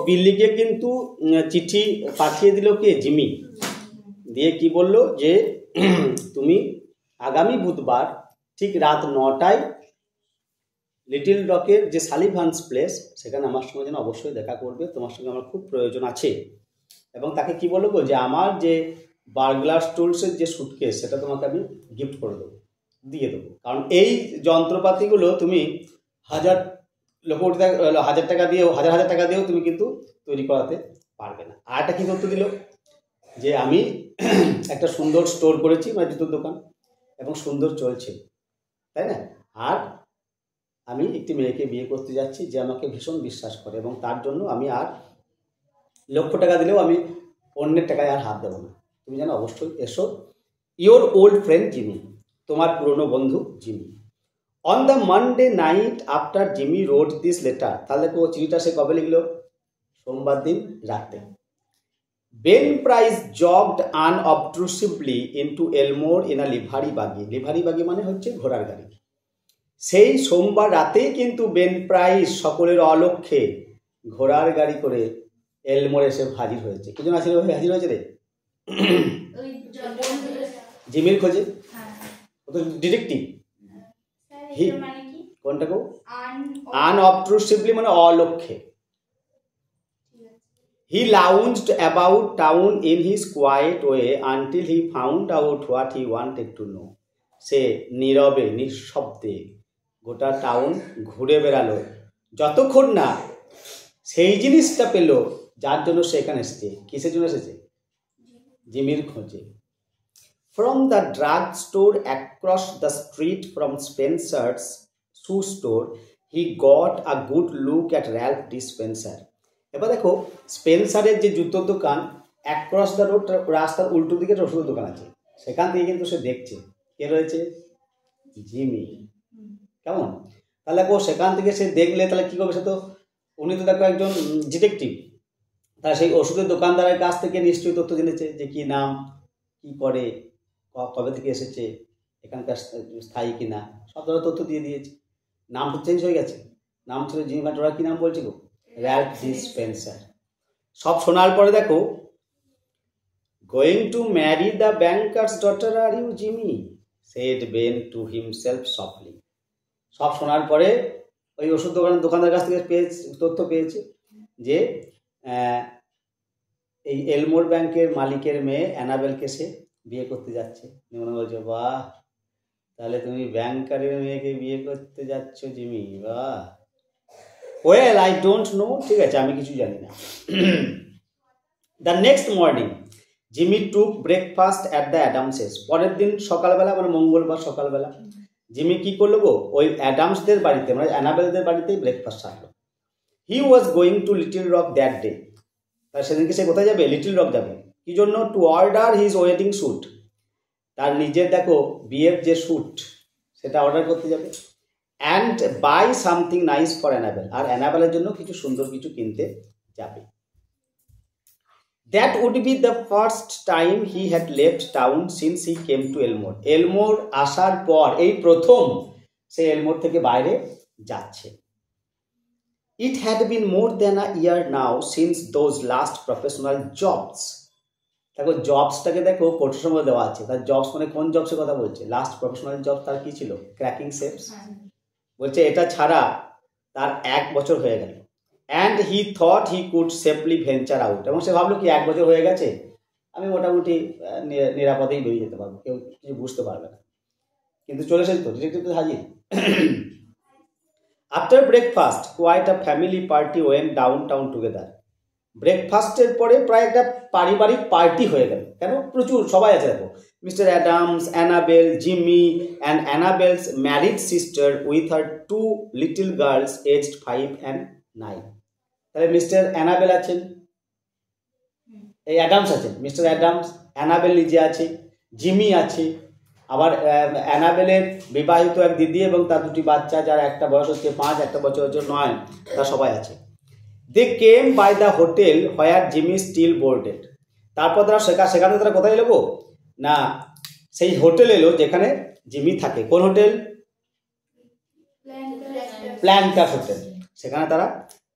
বিল্লিকে কিন্তু চিঠি পাঠিয়ে দিল কে? জিমি। দিয়ে কি বলল যে তুমি আগামী বুধবার ঠিক রাত 9টায় লিটল রকের যে সালিভানস প্লেস সেখানে আমার সঙ্গে যেন অবশ্যই দেখা করবে, তোমার সঙ্গে আমার খুব প্রয়োজন আছে। এবং তাকে কি বলবো যে আমার যে বার্গলার টুলসের যে সুটকেস সেটা তোমাকে আমি গিফট করে দেবো, দিয়ে দেবো। কারণ এই যন্ত্রপাতিগুলো তুমি হাজার টাকা দিয়েও হাজার টাকা দিয়েও তুমি কিন্তু তৈরি করাতে পারবে না। আর একটা কি তথ্য দিল যে আমি একটা সুন্দর স্টোর করেছি, মানে জুতোর দোকান, এবং সুন্দর চলছে, তাই না? আর আমি একটি মেয়েকে বিয়ে করতে যাচ্ছি যে আমাকে ভীষণ বিশ্বাস করে, এবং তার জন্য আমি আর লক্ষ টাকা দিলেও আমি অন্যের টাকায় আর হাত দেবো না। তুমি যেন অবশ্যই এসো। ইয়োর ওল্ড ফ্রেন্ড জিমি, তোমার পুরনো বন্ধু Jimmy. On the Monday night after Jimmy wrote this letter, তাহলে চিঠিটা সে কবে লিখলো? সোমবার দিন রাতে। Ben Price jogged unobtrusively into Elmore in a livery buggy. Livery বাগি মানে হচ্ছে ঘোড়ার গাড়ি। সেই সোমবার রাতেই কিন্তু বেন প্রাইস সকলের অলক্ষ্যে ঘোড়ার গাড়ি করে এলমোর এসে হাজির হয়েছে। কি জন্য হাজির হয়েছে রে? জিমির খোঁজে। ও তো ডিটেকটিভ। কোনটা গো? আনঅবট্রুসিভলি মানে অলক্ষ্যে। He lounged about town in his quiet way until he found out what he wanted to know. সে নীরবে নিঃশব্দে গোটা টাউন ঘুরে বেড়ালো যতক্ষণ না সেই জিনিসটা পেল যার জন্য সে এখানে এসেছে। কিসের জন্য এসেছে? জিমির খোঁজে। From the drug store across the street from Spencer's shoe store, he got a good look at Ralph D. Spencer. এবার দেখো, স্পেন্সারের যে জুতোর দোকান অ্যাক্রস দ্য রোড, রাস্তার উল্টো দিকে ওষুধের দোকান আছে, সেখান থেকে কিন্তু সে দেখছে কে রয়েছে? জিমি। কেমন? তাহলে সেখান থেকে সে দেখলে তাহলে কি করবে? সে তো, উনি তো দেখো একজন ডিটেকটিভ, তাহলে সেই ওষুধের দোকানদারের কাছ থেকে নিশ্চয়ই তথ্য জেনেছে যে কি নাম, কি করে, কবে থেকে এসেছে, এখানকার স্থায়ী কিনা, সব ধরনের তথ্য দিয়ে দিয়েছে। নাম তো চেঞ্জ হয়ে গেছে, নাম ছিল জিমি, বাট ওরা কি নাম বলছিল? Ralph D Spencer. সব শোনার পরে দেখো, going to marry the banker's daughter are you Jimmy, said Ben to himself softly. সব শোনার পরে ওই ওষুধ দোকানদার কাছ থেকে তথ্য পেয়েছে যে এই এলমোর ব্যাংকের মালিকের মেয়ে অ্যানাবেলকে সে বিয়ে করতে যাচ্ছে। মনে বলছে, বাহ, তাহলে তুমি ব্যাংকারের মেয়েকে বিয়ে করতে যাচ্ছ জিমি, বাহ। ওয়েল, আই ডোন্ট নো, ঠিক আছে, আমি কিছু জানি না। The next morning Jimmy took breakfast at the Adamses. পরের দিন সকালবেলা, মানে মঙ্গলবার সকালবেলা, জিমি কি করলো গো? ওই অ্যাডামসদের বাড়িতে, মানে অ্যানাবেলদের বাড়িতেই ব্রেকফাস্ট সারলো। He was going to Little Rock that day. তার সেদিনকে সে কোথায় যাবে? লিটল রক যাবে। কি জন্য? To order his wedding suit. তার নিজের দেখো বিয়ের যে স্যুট সেটা অর্ডার করতে যাবে। And buy something nice for Annabel. আর অ্যানাবেলের জন্য কিছু সুন্দর কিছু কিনতে যাবে। That would be the first time he had left town since he came to Elmore. Elmore আসার পর এই প্রথম সে এলমোর থেকে বাইরে যাচ্ছে। It had been more than a year now since those last professional jobs. দেখো জবসটাকে দেখো কোটেশন মধ্যে দেওয়া আছে। তার জবস মানে কোন জবসের কথা বলছে? লাস্ট প্রফেশনাল জব তার কি ছিল? Cracking chef's. বলছে এটা ছাড়া তার 1 বছর হয়ে গেল। And he thought he could safely venture out. এবং সে ভাবলো কি 1 বছর হয়ে গেছে, আমি মোটামুটি নিরাপদেই বেরিয়ে যেতে পারবো, কেউ কিছু বুঝতে পারবে না। কিন্তু চলে এসেছে তো, ডিটেকটিভ তো হাজির। After breakfast quite a family party went down town together. ব্রেকফাস্টের পরে প্রায় একটা পারিবারিক পার্টি হয়ে গেল। কেন? প্রচুর সবাই আছে দেখো, Mister Adams, Annabel, Jimmy and Annabel's married sister with her 2 little girls aged 5 and 9। তাহলে মিস্টার অ্যানাবেল আছেন, এই অ্যাডামস আছেন, মিস্টার অ্যাডামস, অ্যানাবেল নিজে আছে, জিমি আছে, আবার অ্যানাবেলের বিবাহিত এক দিদি এবং তার 2টি বাচ্চা, যার একটা বয়স হচ্ছে 5, একটা বছর হচ্ছে 9, তারা সবাই আছে। They came by the hotel where Jimmy still boarded. তারপর তারা সেখানে তারা কোথায় এলো? না, সেই হোটেল এলো যেখানে জিমি থাকে। কোন হোটেল? প্ল্যানকার হোটেল। সেখানে তারা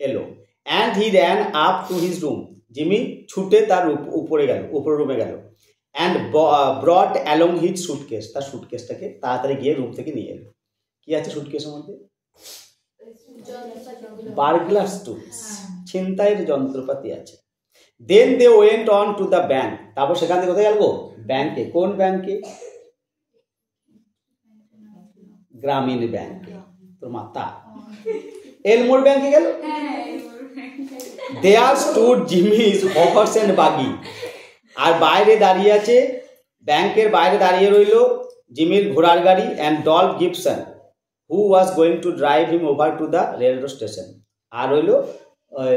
এলো। And he ran up to his room, Jimmy ছুটে তার উপরের রুমে গেল। And brought along his suitcase, তার সুটকেসটাকে তাড়াতাড়ি গিয়ে রুম থেকে নিয়ে এলো। কি আছে সুটকেসের মধ্যে? বার্গলার্স টুলস, ছিনতাইয়ের যন্ত্রপাতি আছে। Then they went on to the bank, তারপর সেখান থেকে কোথায় গেল? ব্যাংকে। কোন ব্যাংকে? গ্রামীণ ব্যাংক। তোর মাতা এলমোর ব্যাংকে গেল। দেয়ার স্টুড জিমিস হর্স এন্ড বাগি, আর বাইরে দাঁড়িয়ে আছে, ব্যাংকের বাইরে দাঁড়িয়ে রইল জিমির ঘোড়ার গাড়ি, and Dolph Gibson who was going to drive him over to the railway station, আর রইল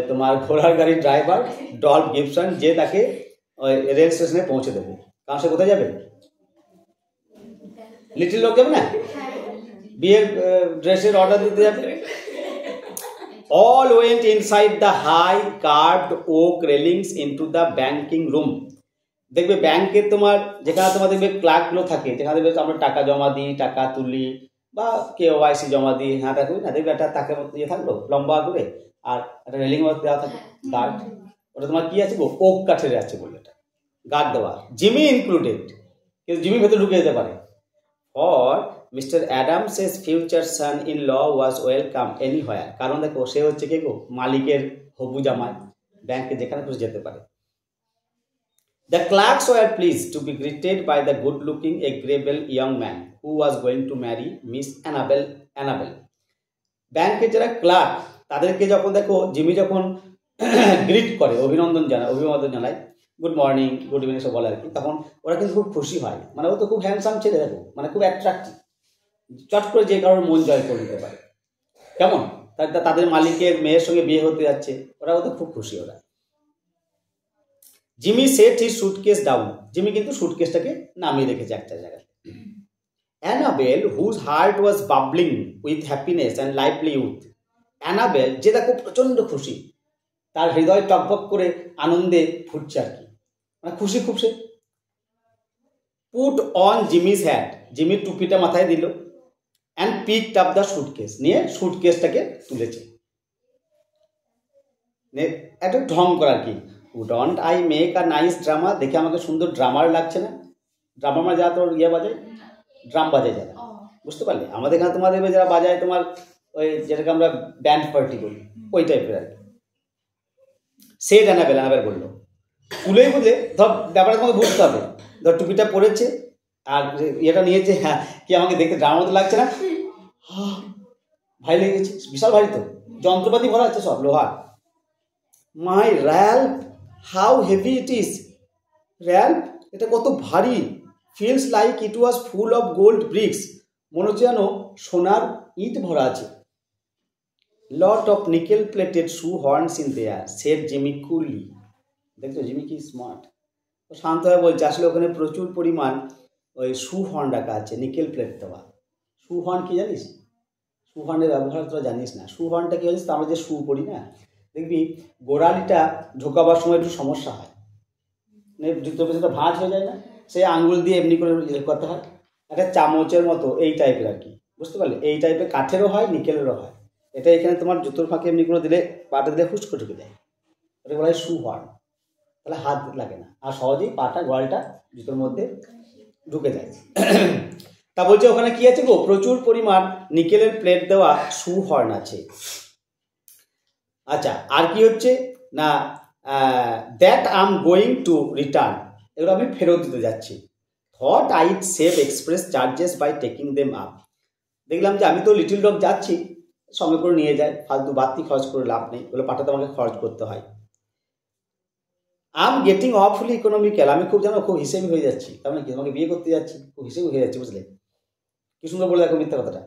তোমার ঘোড়ার গাড়ির ড্রাইভার ডলফ গিবসন, যে তাকে রেল স্টেশনে পৌঁছে দেবে। কারণ সে কোথায় যাবে? লিটিল লোক যাবে না, বিয়ের ড্রেসের অর্ডার দিতে যাবে। All went inside the high carved oak railings into the banking room. দেখবে ব্যাংকের তোমার যেখানে তোমার দেখবে ক্লার্কগুলো থাকে, যেখানে দেখবে আমরা টাকা জমা দিই, টাকা তুলি বা KYC জমা দিই, হ্যাঁ তা করি না, দেখবে একটা তাকে ইয়ে থাকলো লম্বা করে, আর একটা রেলিং দেওয়া থাকে গার্ড, ওটা তোমার কি আছে গো? ওক কাঠের আছে বলে এটা গার্ড দেওয়া। জিমি ইনক্লুডেড, কিন্তু জিমি ভেতরে ঢুকে যেতে পারে। For Mr Adams's future son in law was welcome anywhere, কারণ দেখো সে হচ্ছে কে গো? মালিকের হবু জামাই, ব্যাংকে যেখানে খুশি যেতে পারে। The clerks were pleased to be greeted by the good-looking, agreeable young man who was going to marry Miss Annabel. ব্যাংকের যারা ক্লার্ক তাদেরকে যখন দেখো জিমি যখন গ্রিট করে, অভিনন্দন জানায়, গুড মর্নিং, গুড ইভিনিং সব বলে আর কি, তখন ওরা কিন্তু খুব খুশি হয়। মানে ও তো খুব হ্যান্ডসাম ছেলে, দেখো মানে খুব অ্যাট্রাক্টিভ, চট করে যে কারোর মন জয় করে নিতে পারে। কেমন? তাদের মালিকের মেয়ের সঙ্গে বিয়ে হতে যাচ্ছে, ওরাও তো খুব খুশি ওরা। Jimmy set his suitcase down, Jimmy কিন্তু সুটকেসটাকে নামিয়ে রেখেছে একটা জায়গায়। Annabel whose heart was bubbling with happiness and lively youth, Annabel যে দেখো প্রচণ্ড খুশি, তার হৃদয় টকবক করে আনন্দে ফুটছে আর কি, মানে খুশি খুব সে। পুট অন জিমিস হ্যাট, জিমির টুপিটা মাথায় দিল, and picked up the suitcase, নিয়ে সুটকেসটাকে তুলেছে। একটা ঢং করা আর কি, don't I make a nice drama, দেখে আমাকে সুন্দর ড্রামার লাগছে না? ড্রামা মানে যারা তোর ইয়ে বাজায়, ড্রাম বাজায় যারা, বুঝতে পারলে? আমাদের এখানে তোমার দেখবে যারা বাজায় তোমার ওই যেটাকে আমরা ব্যান্ড পার্টি বলি, ওই টাইপের আর কি। সেট অ্যানাবেল বললো, তুলেই বুঝলে ধর ব্যাপারটা তোমাকে বুঝতে হবে, ধর টুপিটা পরেছে আর ইয়েটা নিয়েছে, হ্যাঁ কি আমাকে দেখতে ড্রামার মতো লাগছে না? ভারী লেগেছে, বিশাল ভারী তো, যন্ত্রপাতি ভরা আছে সব লোহার। My Ralph, how heavy it is, Ralph এটা কত ভারী। Feels like it was full of gold bricks, মনে হচ্ছে যেন সোনার ইট ভরা আছে। Lot of nickel plated shoe horns in there, said Jimmy coolly. দেখছো জিমি কি স্মার্ট, ও শান্ত হয়ে বলছে আসলে ওখানে প্রচুর পরিমাণ ওই শু হর্ন রাখা আছে, নিকেল প্লেট দেওয়া। শু হর্ন কি জানিস? শু হর্নের ব্যবহার তোরা জানিস না। শু হর্নটা কি জানিস? আমরা যে শু পড়ি না, দেখবি গোড়ালিটা ঢোকাবার সময় একটু সমস্যা হয়, জুতোর পেছনটা ভাঁজ হয়ে যায় না, সেই আঙ্গুল দিয়ে এমনি করে করতে হয়, একটা চামচের মতো এই টাইপের আর কি, বুঝতে পারলে? এই টাইপের কাঠেরও হয়, নিকেলেরও হয়। এটা এখানে তোমার জুতোর ফাঁকে এমনি করে দিলে, পাটা দিলে হুস করে ঢুকে যায়, এটা বলা হয় শু হর্ন। তাহলে হাত লাগে না, আর সহজেই পাটা গোড়ালটা জুতোর মধ্যে ঢুকে যায়। তা বলছে ওখানে কি আছে গো? প্রচুর পরিমাণ নিকেলের প্লেট দেওয়া শু হর্ন আছে। আচ্ছা, আর কি হচ্ছে না, that I am going to return, এগুলো আমি ফেরত দিতে যাচ্ছি। Thought I'd save express charges by taking them up, দেখলাম যে আমি তো লিটিল ডগ যাচ্ছি, সঙ্গে করে নিয়ে যাই, ফালতু বাড়তি খরচ করে লাভ নেই, ওগুলো পাঠাতে আমাকে খরচ করতে হয়। আই এম গেটিং অফুলি ইকোনমিক্যাল, আমি খুব জানো খুব হিসেবি হয়ে যাচ্ছি, তার মানে কি তোমাকে বিয়ে করতে যাচ্ছি, খুব হিসেবি হয়ে যাচ্ছি, বুঝলে? কি সুন্দর বলে দেখো মিথ্যা কথাটা।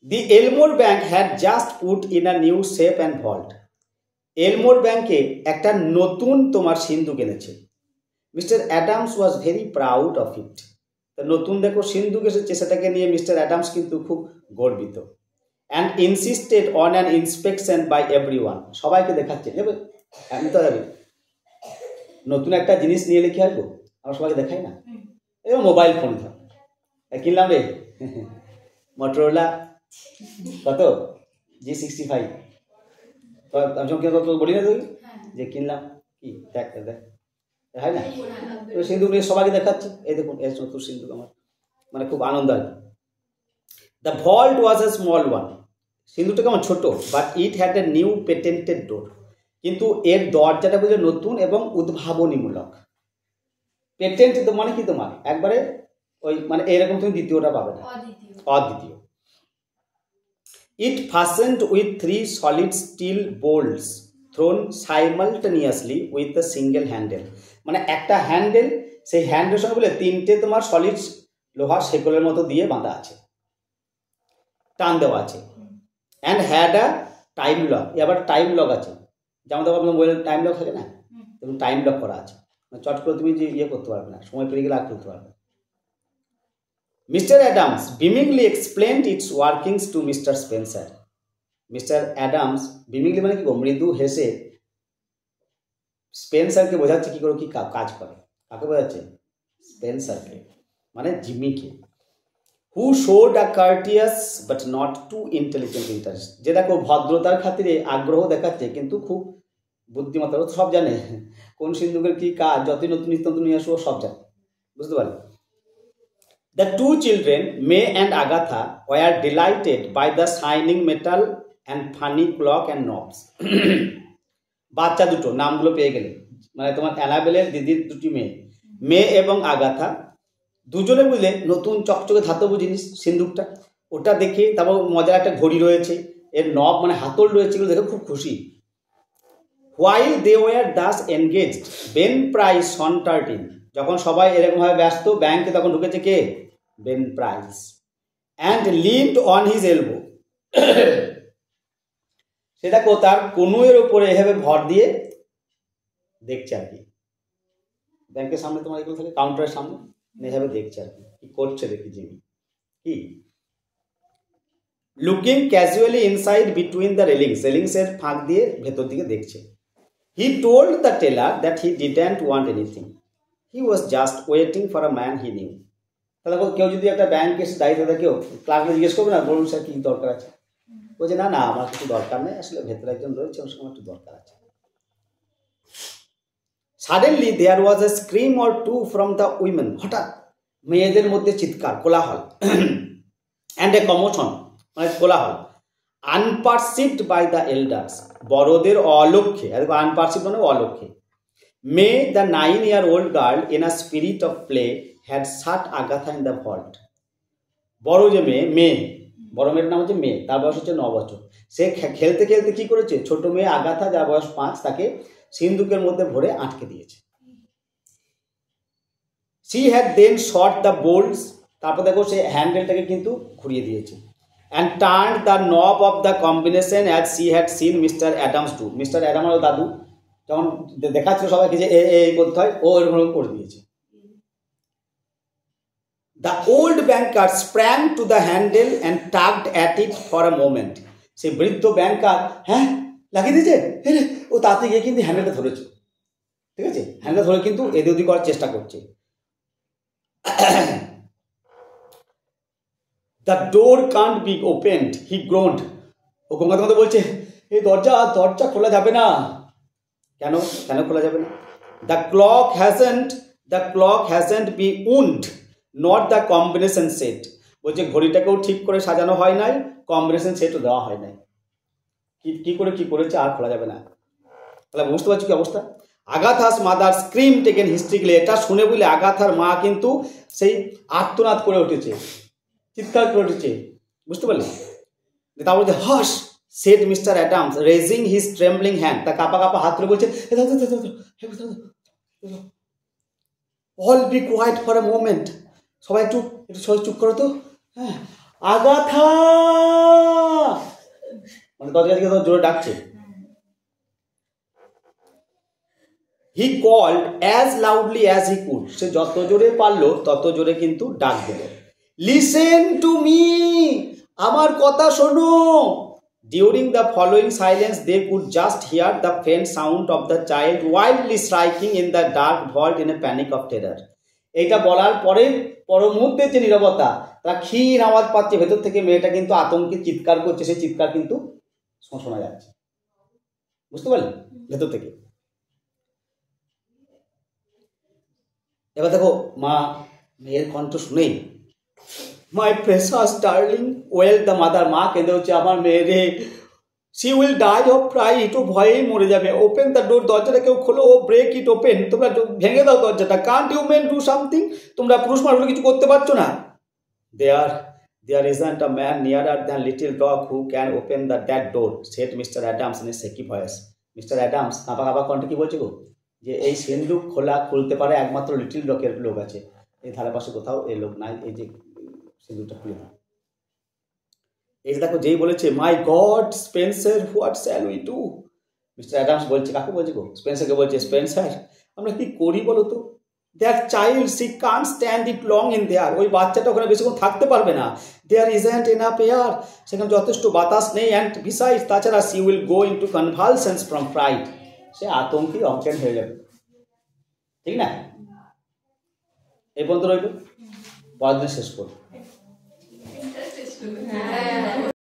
The Elmore bank had just put in a new safe and vault, Elmore ব্যাংকে একটা নতুন তোমার সিন্ধুক এনেছে। Mr Adams was very proud of it, তা নতুন দেখো সিন্ধুক এসেছে, সেটাকে নিয়ে মিস্টার অ্যাডামস কিন্তু খুব গর্বিত। And insisted on an inspection by everyone, সবাইকে দেখাচ্ছে যাবে, আমি তো যাবে নতুন একটা জিনিস নিয়ে এলে কি হয় গো, আমরা সবাইকে দেখাই না? এবার মোবাইল ফোন কিনলাম রে, মোটরোলা কত G65, আমি যখন তো বলি না তুই যে কিনলাম কি দেখ দেখ হয় না, সিন্ধুক নিয়ে সবাইকে দেখাচ্ছে, এই দেখুন এর নতুন সিন্ধুক আমার, মানে খুব আনন্দ আর কি। The vault was a small one, সিন্ধুকটা কেমন ছোট, but it had a new patented door, কিন্তু এর দরজাটা বুঝে নতুন এবং উদ্ভাবনীমূলক। পেটেন্ট তো মানে কি তোমার একবারে ওই মানে এরকম তুমি দ্বিতীয়টা পাবে না, অদ্বিতীয়। ইট fastened with 3 solid steel bolts thrown simultaneously with a single handle, মানে একটা হ্যান্ডেল, সেই হ্যান্ডেলের সঙ্গে বলে 3টে তোমার সলিড লোহার শেকলের মতো দিয়ে বাঁধা আছে, টান দেওয়া আছে। And had a time lock, এবার টাইম লক আছে, যেমন তোমার মোবাইল টাইম লক থাকে না, এবং টাইম লক করা আছে, চট করে তুমি যে ইয়ে করতে পারবে না, সময় পেরিয়ে গেলে আর করতে পারবে না। Mr. Adams beamingly explained its workings to Mr. Spencer. Mr. Adams beamingly মানে কি গো, মৃদু হেসে স্পেন্সারকে বোঝাচ্ছে কি করে কি কাজ করে, কাকে বোঝাচ্ছে? স্পেন্সারকে, মানে জিমিকে। Who showed a courteous but not too intelligent interest, যে দেখো ভদ্রতার খাতিরে আগ্রহ দেখাচ্ছে কিন্তু খুব বুদ্ধিমত্তা, ও সব জানে কোন সিন্ধুকের কি কাজ, যতই নতুন নিত্য নতুন নিয়ে আসবো সব জানে, বুঝতে পারলে? The 2 children, May and Agatha, were delighted by the shining metal and funny clock and knobs. বাচ্চা দুটো নামগুলো পেয়ে গেলে, মানে তোমার অ্যানাবেলের দিদির 2টি মেয়ে, মে এবং আগাথা, দুজনে বুঝলে নতুন চকচকে ধাতব জিনিস সিন্ধুকটা, ওটা দেখে তারপর মজার একটা ঘড়ি রয়েছে, এর নব মানে হাতল রয়েছে, এগুলো দেখে খুব খুশি। While they were thus engaged, Ben Price sauntered in, যখন সবাই এরকমভাবে ব্যস্ত, ব্যাংকে তখন ঢুকেছে কে? Ben Price. And leaned on his elbow, সেটাকে তার কনুয়ের ওপরে এভাবে ভর দিয়ে দেখছে আর কি, ব্যাংকের সামনে তোমার এগুলো থাকে, কাউন্টারের সামনে এভাবে দেখছে আর কি করছে দেখি জিমি কি। Looking casually inside between the railings এর ফাঁক দিয়ে ভেতর দিকে দেখছে। He told the teller that he didn't want anything, he was just waiting for a man he knew. তাহলে কেউ যদি একটা ব্যাংক এসে দায়িত্ব থাকে, কেউ ক্লার্ককে জিজ্ঞেস করবে না, বলুন স্যার কি দরকার আছে, বলছে না না আমার কিছু দরকার নেই, আসলে ভেতরে একজন রয়েছে, ওর সঙ্গে একটু দরকার আছে। Suddenly there was a scream or two from the women, হঠাৎ মেয়েদের মধ্যে চিৎকার, কোলাহল, অ্যান্ড এ কমোশন মানে কোলাহল, আনপারসিভড বাই দ্য এল্ডার্স, বড়দের অলক্ষ্যে, আনপারসিভড মানে অলক্ষ্যে। May the 9-year-old girl in a spirit of play had shut Agatha in the vault, বড় যে মেয়ে, বড় মেয়ের নাম হচ্ছে মেয়ে, তার বয়স হচ্ছে 9 বছর, সে খেলতে খেলতে কি করেছে, ছোট মেয়ে আগাথা যার বয়স 5, তাকে সিন্ধুকের মধ্যে ভরে আটকে দিয়েছে। She had then shot the bolts, তারপর দেখো সে হ্যান্ডেলটাকে কিন্তু ঘুরিয়ে দিয়েছে, and turned the knob of the combination as she had seen Mr. Adams do. Mr. Adams আর দাদু যখন দেখাচ্ছিল সবাইকে যে এই করতে হয়, ও এরকম করে দিয়েছে। The old banker sprang to the handle and tugged at it for a moment. সেই বৃদ্ধ ব্যাংকার হ্যাঁ লাগিয়ে দিয়েছে, ও তাতে গিয়ে কিন্তু হ্যান্ডেলটা ধরেছে, ঠিক আছে, হ্যান্ডেল ধরে কিন্তু এদিক ওদিক করার চেষ্টা করছে। The door can't be opened, he groaned. ও গঙ্গার মধ্যে বলছে এই দরজা খোলা যাবে না, কেন খোলা যাবে না? The clock hasn't been wound, not the combination set. বলছে ঘড়িটাকেও ঠিক করে সাজানো হয় নাই, কম্বিনেশন সেটও দেওয়া হয় নাই, কি করেছে আর খোলা যাবে না। তাহলে বুঝতে পারছো কি অবস্থা? আগাথাস মাদার স্ক্রিম টেকেন হিস্ট্রিক্যালি, এটা শুনে বলে আগাথার মা কিন্তু সেই আর্তনাদ করে উঠেছে, চিৎকার করে উঠেছে, বুঝতে পারলে? তা বলছে hush said Mr Adams raising his trembling hand, তা কাপা হাত ধরে বলছে all be quiet for a moment, সবাই একটু চুপ করো তো, হ্যাঁ আগাথা, মানে দরজা থেকে জোরে ডাকছে। He called as loudly as he could, সে যত জোরে পারলো তত জোরে কিন্তু ডাক দিল। লিসেন টু মি, আমার কথা শোনো। During the following silence they could just hear the faint sound of the child wildly striking in the dark vault in a panic of terror. এইটা বলার পরে পর মুহূর্তে যে নীরবতা, তারা ক্ষীণ আওয়াজ পাচ্ছে, ভেতর থেকে মেয়েটা কিন্তু আতঙ্কে চিৎকার করছে, সেই চিৎকার কিন্তু শোনা যাচ্ছে। বুঝতে পারলেন ভেতর থেকে। এবার দেখো মা মেয়ের কণ্ঠ শুনেই, my precious darling wailed the mother, মা কেঁদে হচ্ছে আমার মেয়েরে, she will die of fright, ও ভয়েই মরে যাবে, ওপেন দ্য ডোর, দরজাটা কেউ খোলো, ও ব্রেক ইট ওপেন, তোমরা ভেঙে দাও দরজাটা, can't you men do something, তোমরা পুরুষ মানুষ কিছু করতে পারছো না। There isn't a man nearer than little dog who can open that door, said Mr. Adams in a shaky voice. Mister Adams কাঁপা কাঁপা কণ্ঠে কি বলছে গো, যে এই সিন্ধুক খুলতে পারে একমাত্র লিটিল ডগের লোক আছে, এই ধারে পাশে কোথাও এই লোক নাই, এই যে সিন্ধুকটা খুলে দাও। এই যে দেখো যেই বলেছে my God Spencer what shall we do, Mr Adams বলছে, কাকে বলছে গো, স্পেন্সারকে বলছে, স্পেন্সার আমরা কি করি বলো তো, that child she can't stand it long in their, ওই বাচ্চাটা ওখানে বেশিক্ষণ থাকতে পারবে না, দেয়ার ইজন্ট এনাফ এয়ার, সেখানে যথেষ্ট বাতাস নেই, অ্যান্ড বিসাইডস তাছাড়া she will go into convulsions from fright, সে আতঙ্কে অজ্ঞান হয়ে যাবে, ঠিক না? এই পর্যন্ত রইল, পরের দিন শেষ করবো।